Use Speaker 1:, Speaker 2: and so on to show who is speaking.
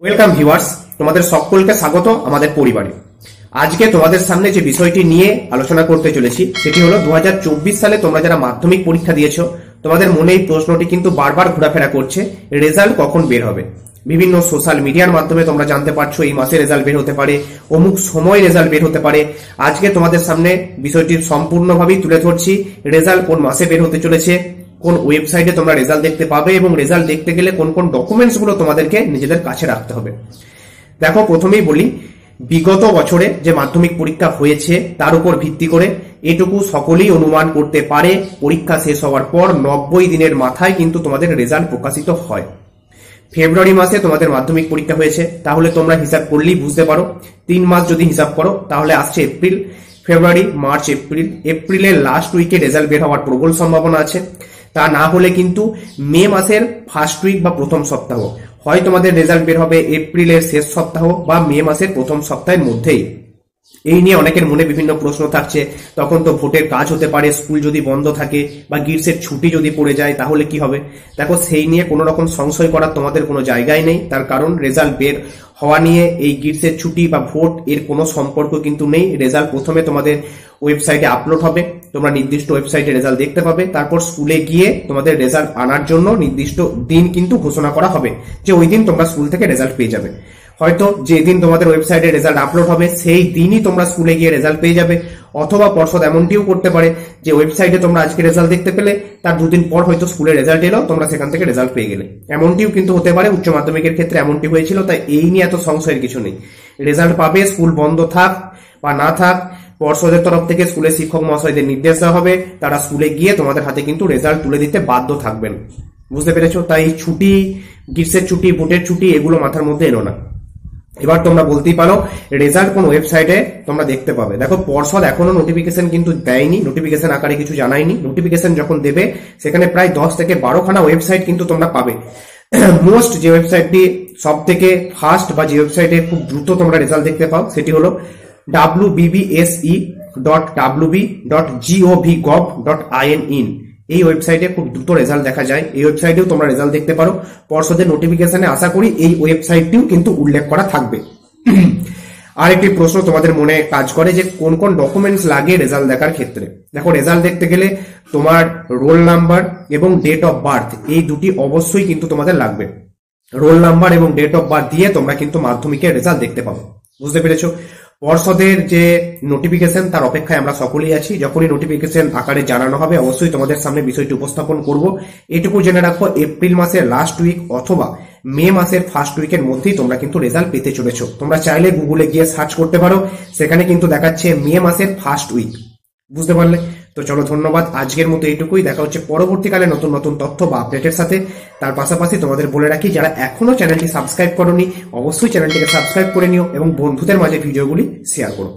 Speaker 1: Welcome viewers, তোমাদের সকলকে স্বাগত আমাদের পরিবারে। আজকে তোমাদের সামনে যে বিষয়টি নিয়ে আলোচনা করতে চলেছি সেটি হলো 2024 সালে তোমরা যারা মাধ্যমিক পরীক্ষা দিয়েছো তোমাদের মনে এই প্রশ্নটি কিন্তু বারবার ঘোরাফেরা করছে, রেজাল্ট কখন বের হবে। বিভিন্ন সোশ্যাল মিডিয়ার মাধ্যমে তোমরা জানতে পারছো এই মাসে রেজাল্ট বের হতে পারে, অমুক সময় রেজাল্ট বের হতে পারে। আজকে তোমাদের সামনে বিষয়টি সম্পূর্ণভাবেই তুলে ধরছি, রেজাল্ট কোন মাসে বের হতে চলেছে, কোন ওয়েবসাইটে তোমরা রেজাল্ট দেখতে পাবে এবং রেজাল্ট দেখতে গেলে কোন কোন ডকুমেন্টস গুলো তোমাদেরকে নিজেদের কাছে রাখতে হবে। দেখো, প্রথমেই বলি, বিগত বছরে যে মাধ্যমিক পরীক্ষা হয়েছে তার উপর ভিত্তি করে এটুকু সকলেই অনুমান করতে পারে পরীক্ষা শেষ হওয়ার পর 90 দিনের মাথায় কিন্তু তোমাদের রেজাল্ট প্রকাশিত হয়। ফেব্রুয়ারি মাসে তোমাদের মাধ্যমিক পরীক্ষা হয়েছে, তাহলে তোমরা হিসাব করলেই বুঝতে পারো 3 মাস যদি হিসাব করো তাহলে আসছে এপ্রিল, ফেব্রুয়ারি, মার্চ, এপ্রিলের লাস্ট উইকে রেজাল্ট বের হওয়ার প্রবল সম্ভাবনা আছে। তা না হলে কিন্তু মে মাসের ফার্স্ট উইক বা প্রথম সপ্তাহ, হয় তোমাদের রেজাল্ট বের হবে এপ্রিলের শেষ সপ্তাহ বা মে মাসের প্রথম সপ্তাহের মধ্যেই। এই নিয়ে অনেকের মনে বিভিন্ন প্রশ্ন থাকছে, তখন তো ভোটের কাজ হতে পারে, স্কুল যদি বন্ধ থাকে বা গ্রীষ্মের ছুটি যদি পড়ে যায় তাহলে কি হবে। দেখো, সেই নিয়ে কোনো রকম সংশয় করার তোমাদের কোনো জায়গায় নেই, তার কারণ রেজাল্ট বের হওয়া নিয়ে এই গ্রীষ্মের ছুটি বা ভোট এর কোনো সম্পর্ক কিন্তু নেই। রেজাল্ট প্রথমে তোমাদের ওয়েবসাইটে আপলোড হবে, তোমরা নির্দিষ্ট ওয়েবসাইটে রেজাল্ট দেখতে পাবে, তারপর স্কুলে গিয়ে তোমাদের রেজাল্ট আনার জন্য নির্দিষ্ট দিন কিন্তু ঘোষণা করা হবে যে ওই দিন তোমরা স্কুল থেকে রেজাল্ট পেয়ে যাবে। হয়তো যেদিন তোমাদের ওয়েবসাইটে রেজাল্ট আপলোড হবে সেই দিনই তোমরা স্কুলে গিয়ে রেজাল্ট পেয়ে যাবে, অথবা পর্ষদ এমনটিও করতে পারে যে ওয়েবসাইটে তোমরা আজকে রেজাল্ট দেখতে পেলে তার দুদিন পর হয়তো স্কুলে রেজাল্ট এলো, তোমরা সেখান থেকে রেজাল্ট পেয়ে গেলে। এমনটিও কিন্তু হতে পারে, উচ্চ মাধ্যমিকের ক্ষেত্রে এমনটি হয়েছিল। তাই এই নিয়ে এত সংশয়ের কিছু নেই। রেজাল্ট পাবে, স্কুল বন্ধ থাক বা না থাক, পর্ষদের তরফ থেকে স্কুলের শিক্ষক মহাশয়দের নির্দেশ দেওয়া হবে, তারা স্কুলে গিয়ে তোমাদের হাতে কিন্তু রেজাল্ট তুলে দিতে বাধ্য থাকবেন। বুঝতে পেরেছো? তাই ছুটি, গ্রীষ্মের ছুটি, ভোটের ছুটি এগুলো মাথার মধ্যে এলো না। এবার তোমরা বলতেই পারো রেজাল্ট কোন ওয়েবসাইটে তোমরা দেখতে পাবে। দেখো, পর্ষদ এখনো নোটিফিকেশন কিন্তু দেয়নি, নোটিফিকেশন আকারে কিছু জানায়নি। নোটিফিকেশন যখন দেবে সেখানে প্রায় 10 থেকে 12 খানা ওয়েবসাইট কিন্তু তোমরা পাবে। মোস্ট যে ওয়েবসাইটটি সব থেকে ফাস্ট বা যে ওয়েবসাইটে খুব দ্রুত তোমরা রেজাল্ট দেখতে পাও সেটি হলো wbbse.wb.gov.in। এই ওয়েবসাইটে খুব দ্রুত রেজাল্ট দেখা যায়, এই ওয়েবসাইটেও তোমরা রেজাল্ট দেখতে পারো। পর্ষদের নোটিফিকেশনে আশা করি এই ওয়েবসাইটটিও কিন্তু উল্লেখ করা থাকবে। আরেকটি প্রশ্ন তোমাদের মনে কাজ করে যে কোন কোন ডকুমেন্টস লাগে রেজাল্ট দেখার ক্ষেত্রে। দেখো, রেজাল্ট দেখতে গেলে তোমার রোল নাম্বার এবং ডেট অফ বার্থ এই দুটি অবশ্যই কিন্তু তোমাদের লাগবে। রোল নাম্বার এবং ডেট অফ বার্থ দিয়ে তোমরা কিন্তু মাধ্যমিকের রেজাল্ট দেখতে পাবো। বুঝতে পেরেছো? পর্ষদের যে নোটিফিকেশন তার অপেক্ষায় আমরা সকলেই আছি। যখনই নোটিফিকেশন আকারে জানানো হবে অবশ্যই তোমাদের সামনে বিষয়টি উপস্থাপন করব। এটুকু জেনে রাখো, এপ্রিল মাসের লাস্ট উইক অথবা মে মাসের ফার্স্ট উইকের মধ্যেই তোমরা কিন্তু রেজাল্ট পেতে চলেছো। তোমরা চাইলে গুগলে গিয়ে সার্চ করতে পারো, সেখানে কিন্তু দেখাচ্ছে মে মাসের ফার্স্ট উইক। বুঝতে পারলে? তো চলো, ধন্যবাদ। আজকের মতো এইটুকুই। দেখা হচ্ছে পরবর্তীকালে নতুন নতুন তথ্য বা আপডেটের সাথে। তার পাশাপাশি তোমাদের বলে রাখি, যারা এখনো চ্যানেলটি সাবস্ক্রাইব করোনি অবশ্যই চ্যানেলটিকে সাবস্ক্রাইব করে নিও এবং বন্ধুদের মাঝে ভিডিওগুলি শেয়ার করো।